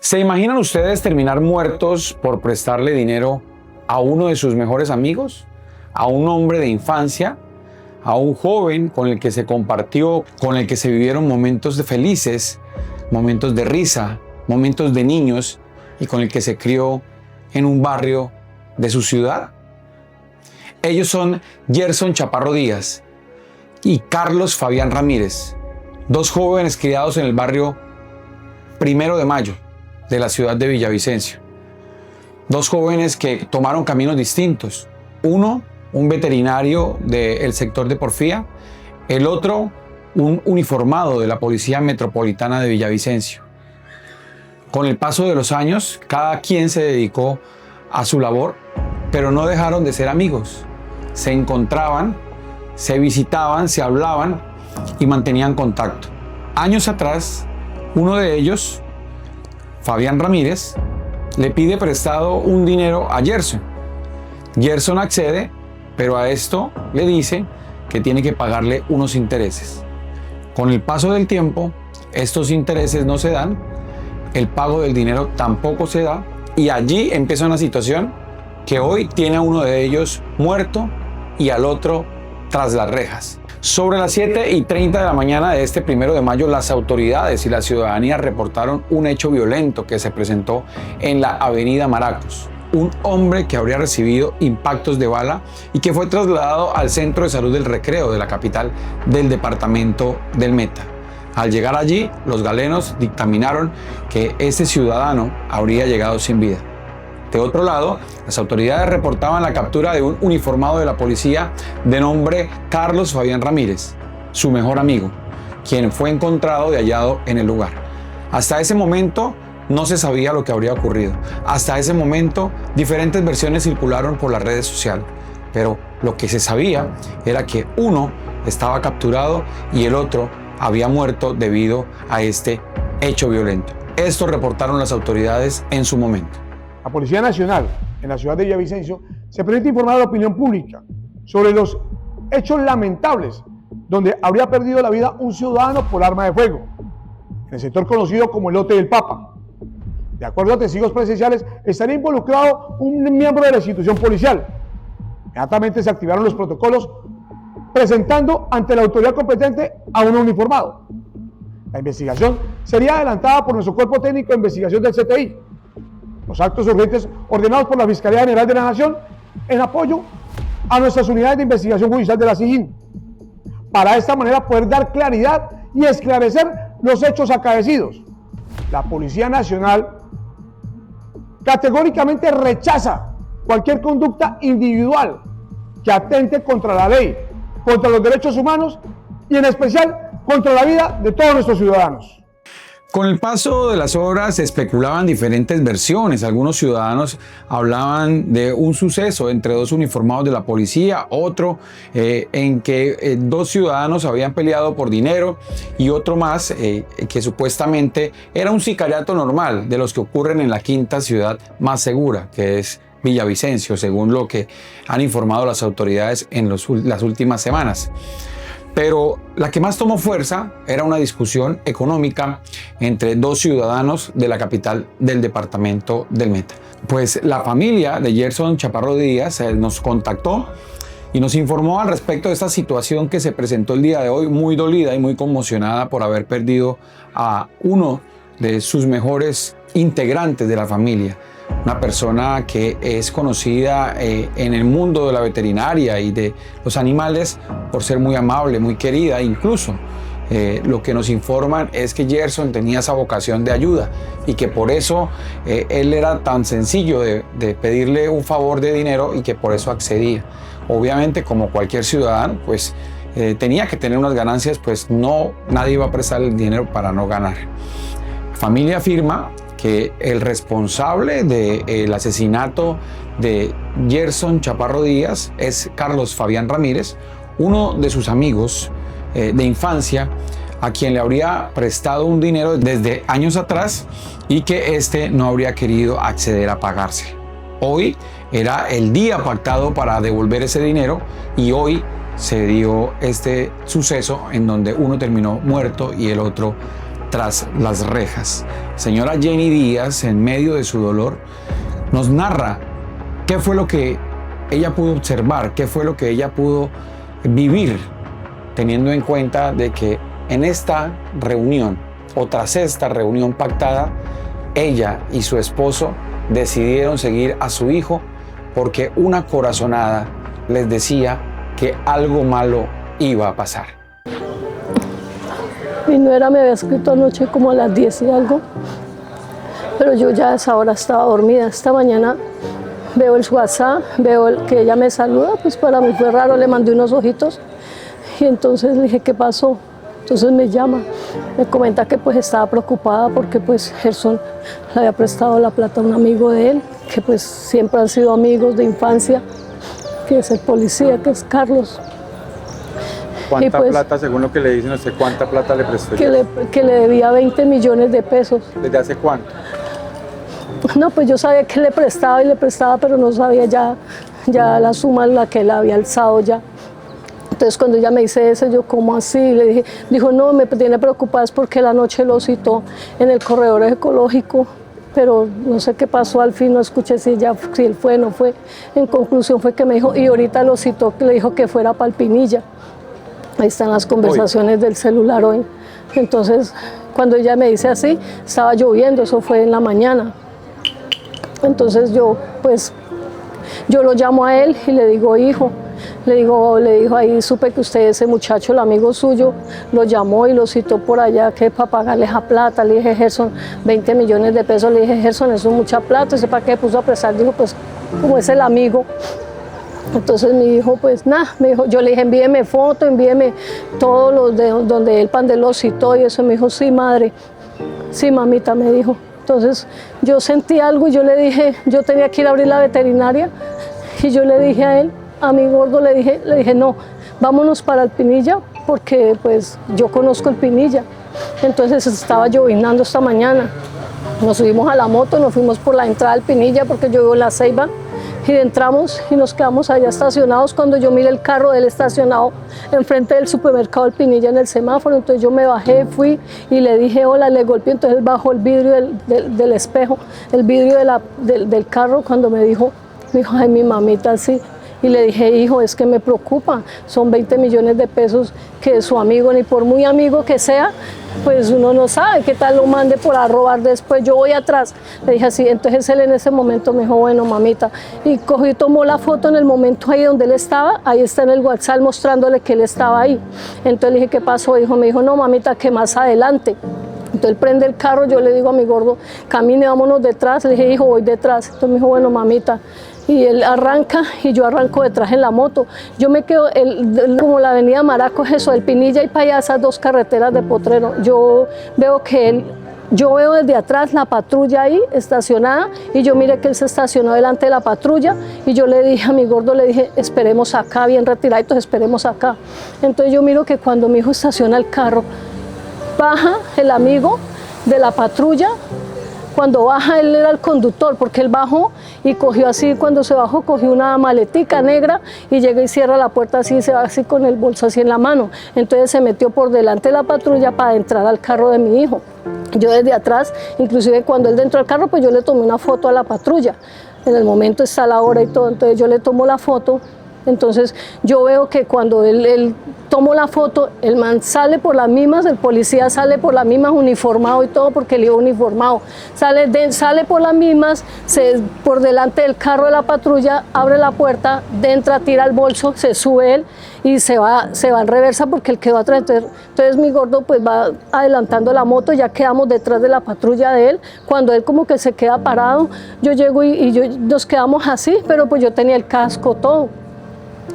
¿Se imaginan ustedes terminar muertos por prestarle dinero a uno de sus mejores amigos? ¿A un hombre de infancia? ¿A un joven con el que se compartió, con el que se vivieron momentos de felices, momentos de risa, momentos de niños y con el que se crió en un barrio de su ciudad? Ellos son Gerson Chaparro Díaz y Carlos Fabián Ramírez, dos jóvenes criados en el barrio 1 de Mayo de la ciudad de Villavicencio. Dos jóvenes que tomaron caminos distintos. Uno, un veterinario del sector de Porfía, el otro, un uniformado de la Policía Metropolitana de Villavicencio. Con el paso de los años, cada quien se dedicó a su labor, pero no dejaron de ser amigos. Se encontraban, se visitaban, se hablaban y mantenían contacto. Años atrás, uno de ellos, Fabián Ramírez, le pide prestado un dinero a Gerson. Gerson accede, pero a esto le dice que tiene que pagarle unos intereses. Con el paso del tiempo, estos intereses no se dan, el pago del dinero tampoco se da, y allí empieza una situación que hoy tiene a uno de ellos muerto y al otro tras las rejas. Sobre las 7:30 de la mañana de este 1 de mayo, las autoridades y la ciudadanía reportaron un hecho violento que se presentó en la avenida Maracos. Un hombre que habría recibido impactos de bala y que fue trasladado al Centro de Salud del Recreo de la capital del departamento del Meta. Al llegar allí, los galenos dictaminaron que este ciudadano habría llegado sin vida. De otro lado, las autoridades reportaban la captura de un uniformado de la policía de nombre Carlos Fabián Ramírez, su mejor amigo, quien fue encontrado y hallado en el lugar. Hasta ese momento no se sabía lo que habría ocurrido. Hasta ese momento diferentes versiones circularon por las redes sociales, pero lo que se sabía era que uno estaba capturado y el otro había muerto debido a este hecho violento. Esto reportaron las autoridades en su momento. La Policía Nacional en la ciudad de Villavicencio se permite informar a la opinión pública sobre los hechos lamentables donde habría perdido la vida un ciudadano por arma de fuego en el sector conocido como el Lote del Papa. De acuerdo a testigos presenciales, estaría involucrado un miembro de la institución policial. Inmediatamente se activaron los protocolos presentando ante la autoridad competente a un uniformado. La investigación sería adelantada por nuestro cuerpo técnico de investigación del CTI. Los actos urgentes ordenados por la Fiscalía General de la Nación en apoyo a nuestras unidades de investigación judicial de la SIJIN, para de esta manera poder dar claridad y esclarecer los hechos acaecidos. La Policía Nacional categóricamente rechaza cualquier conducta individual que atente contra la ley, contra los derechos humanos y en especial contra la vida de todos nuestros ciudadanos. Con el paso de las horas se especulaban diferentes versiones. Algunos ciudadanos hablaban de un suceso entre dos uniformados de la policía, otro en que dos ciudadanos habían peleado por dinero y otro más que supuestamente era un sicariato normal de los que ocurren en la quinta ciudad más segura, que es Villavicencio, según lo que han informado las autoridades en las últimas semanas. Pero la que más tomó fuerza era una discusión económica entre dos ciudadanos de la capital del departamento del Meta. Pues la familia de Gerson Chaparro Díaz nos contactó y nos informó al respecto de esta situación que se presentó el día de hoy, muy dolida y muy conmocionada por haber perdido a uno de sus mejores integrantes de la familia. Una persona que es conocida en el mundo de la veterinaria y de los animales por ser muy amable, muy querida. Incluso lo que nos informan es que Gerson tenía esa vocación de ayuda y que por eso él era tan sencillo de pedirle un favor de dinero y que por eso accedía. Obviamente, como cualquier ciudadano, pues tenía que tener unas ganancias, pues nadie iba a prestar el dinero para no ganar. La familia afirma que el responsable del asesinato de Gerson Chaparro Díaz es Carlos Fabián Ramírez, uno de sus amigos de infancia, a quien le habría prestado un dinero desde años atrás y que éste no habría querido acceder a pagarse. Hoy era el día pactado para devolver ese dinero y hoy se dio este suceso en donde uno terminó muerto y el otro tras las rejas. Señora Jenny Díaz, en medio de su dolor, nos narra qué fue lo que ella pudo observar, qué fue lo que ella pudo vivir, teniendo en cuenta de que en esta reunión o tras esta reunión pactada, ella y su esposo decidieron seguir a su hijo porque una corazonada les decía que algo malo iba a pasar. Mi nuera me había escrito anoche como a las 10 y algo, pero yo ya a esa hora estaba dormida. Esta mañana veo el WhatsApp, veo que ella me saluda, pues para mí fue raro, le mandé unos ojitos y entonces le dije, ¿qué pasó? Entonces me llama, me comenta que pues estaba preocupada porque pues Gerson le había prestado la plata a un amigo de él, que pues siempre han sido amigos de infancia, que es el policía, que es Carlos. ¿Cuánta pues, plata, según lo que le dicen usted, cuánta plata le prestó? Que le debía 20 millones de pesos. ¿Desde hace cuánto? No, pues yo sabía que le prestaba, pero no sabía ya la suma en la que él había alzado ya. Entonces cuando ella me dice eso, yo ¿cómo así? Le dije, dijo, no, me tiene preocupada es porque la noche lo citó en el corredor ecológico, pero no sé qué pasó al fin, no escuché si él fue o no fue. En conclusión fue que me dijo, y ahorita lo citó, le dijo que fuera para el Pinilla. Ahí están las conversaciones del celular hoy. Entonces, cuando ella me dice así, estaba lloviendo, eso fue en la mañana. Entonces yo lo llamo a él y le digo, hijo, le dijo ahí, supe que usted, ese muchacho, el amigo suyo, lo llamó y lo citó por allá, que para pagarle esa plata. Le dije, Gerson, 20 millones de pesos. Le dije, Gerson, eso es mucha plata. ¿Ese para qué puso a prestar? Dijo, pues, como es el amigo. Entonces mi hijo, pues nada, me dijo, yo le dije, envíeme foto, envíeme todos los de donde el pan de lo citó y eso. Me dijo, sí, madre, sí, mamita, me dijo. Entonces yo sentí algo y yo le dije, yo tenía que ir a abrir la veterinaria y yo le dije a él, a mi gordo, le dije, no, vámonos para el Pinilla porque pues yo conozco el Pinilla. Entonces estaba llovinando esta mañana. Nos subimos a la moto, nos fuimos por la entrada del Pinilla porque yo vivo en La Ceiba. Y entramos y nos quedamos allá estacionados. Cuando yo miré el carro de él estacionado enfrente del supermercado El Pinilla en el semáforo, entonces yo me bajé, fui y le dije hola, le golpeé, entonces él bajó el vidrio del espejo, el vidrio del carro. Cuando me dijo, ay, mi mamita, sí. Y le dije, hijo, es que me preocupa, son 20 millones de pesos que su amigo, ni por muy amigo que sea, pues uno no sabe qué tal lo mande por a robar después, yo voy atrás. Le dije así, entonces él en ese momento me dijo, bueno, mamita, y cogió y tomó la foto en el momento ahí donde él estaba, ahí está en el WhatsApp mostrándole que él estaba ahí. Entonces le dije, ¿qué pasó? Me dijo, no, mamita, que más adelante. Entonces él prende el carro, yo le digo a mi gordo, camine, vámonos detrás. Le dije, hijo, voy detrás. Entonces me dijo, bueno, mamita. Y él arranca y yo arranco detrás en la moto. Yo me quedo, como la avenida Maraco, eso, el Pinilla y para allá, esas dos carreteras de Potrero. Yo veo desde atrás la patrulla ahí estacionada y yo miré que él se estacionó delante de la patrulla y yo le dije a mi gordo, le dije, esperemos acá, bien retiraditos, esperemos acá. Entonces yo miro que cuando mi hijo estaciona el carro, baja el amigo de la patrulla. Cuando baja, él era el conductor, porque él bajó y cogió así, cuando se bajó, cogió una maletica negra y llega y cierra la puerta así, y se va así con el bolso así en la mano. Entonces se metió por delante de la patrulla para entrar al carro de mi hijo. Yo desde atrás, inclusive cuando él entró al carro, pues yo le tomé una foto a la patrulla. En el momento está la hora y todo, entonces yo le tomo la foto. Entonces yo veo que cuando él tomó la foto, el man sale por las mismas, el policía sale por las mismas, uniformado y todo, porque él iba uniformado. Sale por las mismas, por delante del carro de la patrulla, abre la puerta, entra, tira el bolso, se sube él y se va en reversa porque él quedó atrás. Entonces mi gordo pues va adelantando la moto, ya quedamos detrás de la patrulla de él. Cuando él como que se queda parado, yo llego nos quedamos así, pero pues yo tenía el casco, todo.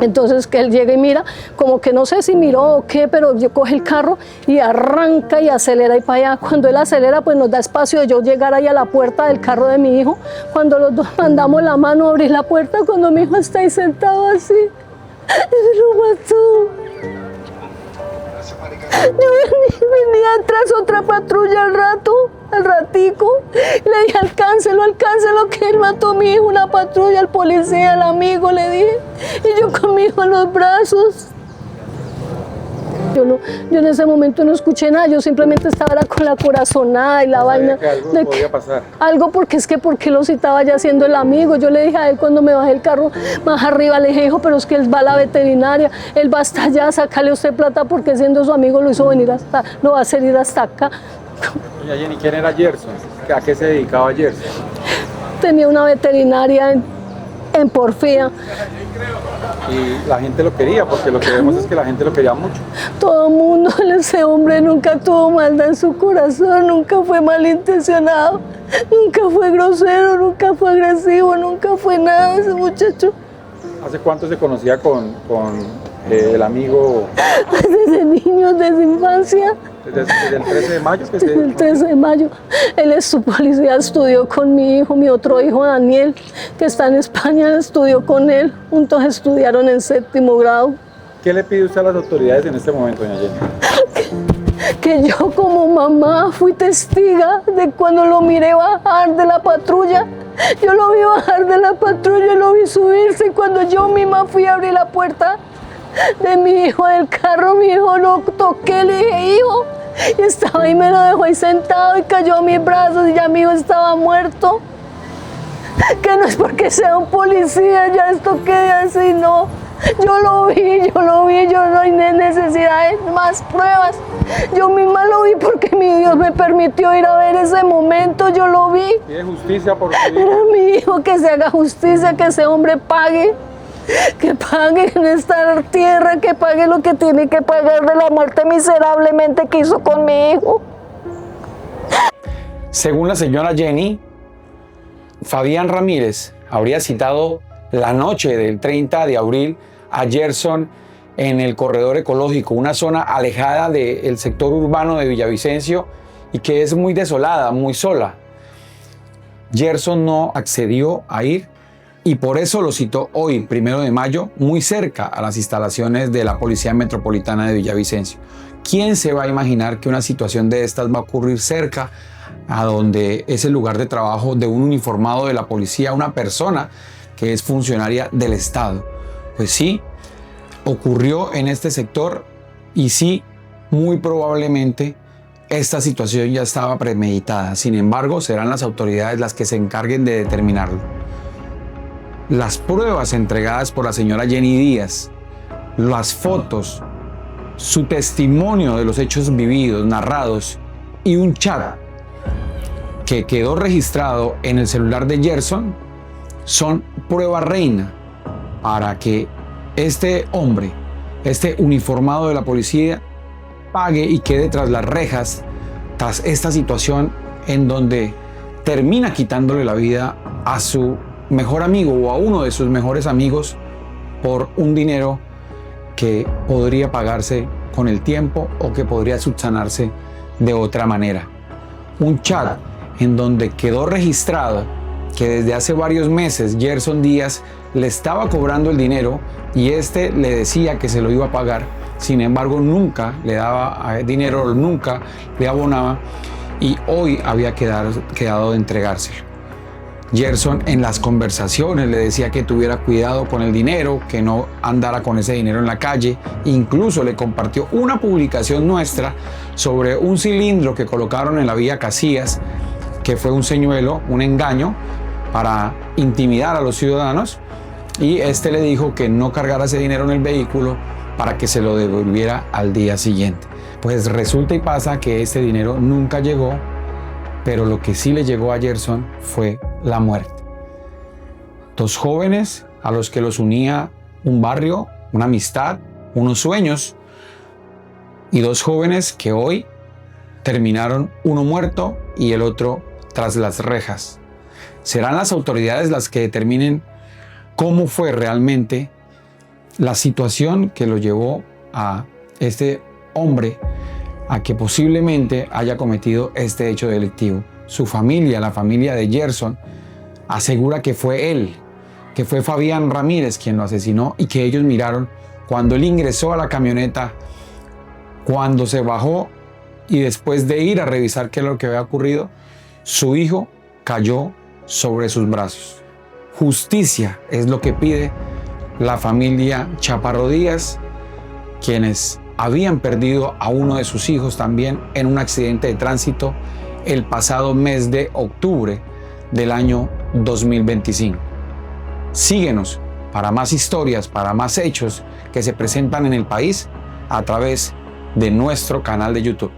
Entonces que él llega y mira, como que no sé si miró o qué, pero yo coge el carro y arranca y acelera y para allá. Cuando él acelera, pues nos da espacio de yo llegar ahí a la puerta del carro de mi hijo. Cuando los dos mandamos la mano a abrir la puerta, cuando mi hijo está ahí sentado así, lo mató. Venía atrás otra patrulla al ratico. Le dije, alcáncelo, que él mató a mi hijo, una patrulla, el policía, el amigo, le dije. Y yo con mi hijo en los brazos. Yo en ese momento no escuché nada, yo simplemente estaba con la corazonada y la vaina. Que algo podía pasar. Algo porque es que porque lo citaba ya siendo el amigo. Yo le dije a él cuando me bajé el carro más arriba, le dije, hijo, pero es que él va a la veterinaria, él va hasta allá, sácale usted plata porque siendo su amigo lo hizo venir hasta, lo va a hacer ir hasta acá. Doña Jenny, ¿quién era Gerson? ¿A qué se dedicaba Gerson? Tenía una veterinaria en Porfía. Y la gente lo quería, porque lo que vemos es que la gente lo quería mucho. Todo el mundo, ese hombre nunca tuvo maldad en su corazón, nunca fue malintencionado, nunca fue grosero, nunca fue agresivo, nunca fue nada ese muchacho. ¿Hace cuánto se conocía con el amigo? Desde niños, desde infancia. Desde el 13 de mayo. Desde el 13 de mayo. Él es su policía, estudió con mi hijo, mi otro hijo Daniel, que está en España, estudió con él. Juntos estudiaron en 7º grado. ¿Qué le pide usted a las autoridades en este momento, doña Jenny? Que yo como mamá fui testiga de cuando lo miré bajar de la patrulla. Yo lo vi bajar de la patrulla, lo vi subirse y cuando yo misma fui a abrir la puerta de mi hijo del carro, mi hijo lo toqué, le dije, hijo, y estaba ahí, me lo dejó ahí sentado y cayó a mis brazos y ya mi hijo estaba muerto. Que no es porque sea un policía, ya esto quede así, no. Yo lo vi, yo no hay necesidad de más pruebas. Yo misma lo vi porque mi Dios me permitió ir a ver ese momento, yo lo vi. ¿Pide justicia por su hijo? Era mi hijo, que se haga justicia, que ese hombre pague. Que pague en esta tierra, que pague lo que tiene que pagar de la muerte miserablemente que hizo con mi hijo. Según la señora Jenny, Fabián Ramírez habría citado la noche del 30 de abril a Gerson en el corredor ecológico, una zona alejada del sector urbano de Villavicencio y que es muy desolada, muy sola. Gerson no accedió a ir y por eso lo citó hoy, 1 de mayo, muy cerca a las instalaciones de la Policía Metropolitana de Villavicencio. ¿Quién se va a imaginar que una situación de estas va a ocurrir cerca a donde es el lugar de trabajo de un uniformado de la policía, una persona que es funcionaria del Estado? Pues sí, ocurrió en este sector y sí, muy probablemente esta situación ya estaba premeditada. Sin embargo, serán las autoridades las que se encarguen de determinarlo. Las pruebas entregadas por la señora Jenny Díaz, las fotos, su testimonio de los hechos vividos, narrados y un chat que quedó registrado en el celular de Gerson son prueba reina para que este hombre, este uniformado de la policía, pague y quede tras las rejas, tras esta situación en donde termina quitándole la vida a su mejor amigo o a uno de sus mejores amigos por un dinero que podría pagarse con el tiempo o que podría subsanarse de otra manera. Un chat en donde quedó registrado que desde hace varios meses Gerson Díaz le estaba cobrando el dinero y este le decía que se lo iba a pagar. Sin embargo, nunca le daba dinero, nunca le abonaba y hoy había quedado de entregárselo. Gerson en las conversaciones le decía que tuviera cuidado con el dinero, que no andara con ese dinero en la calle. Incluso le compartió una publicación nuestra sobre un cilindro que colocaron en la vía Casillas, que fue un señuelo, un engaño para intimidar a los ciudadanos, y este le dijo que no cargara ese dinero en el vehículo para que se lo devolviera al día siguiente. Pues resulta y pasa que este dinero nunca llegó, pero lo que sí le llegó a Gerson fue la muerte. Dos jóvenes a los que los unía un barrio, una amistad, unos sueños, y dos jóvenes que hoy terminaron, uno muerto y el otro tras las rejas. Serán las autoridades las que determinen cómo fue realmente la situación que lo llevó a este hombre a que posiblemente haya cometido este hecho delictivo. Su familia, la familia de Gerson, asegura que fue él, que fue Fabián Ramírez quien lo asesinó y que ellos miraron cuando él ingresó a la camioneta, cuando se bajó y después de ir a revisar qué es lo que había ocurrido, su hijo cayó sobre sus brazos. Justicia es lo que pide la familia Chaparro Díaz, quienes habían perdido a uno de sus hijos también en un accidente de tránsito el pasado mes de octubre del año 2025. Síguenos para más historias, para más hechos que se presentan en el país a través de nuestro canal de YouTube.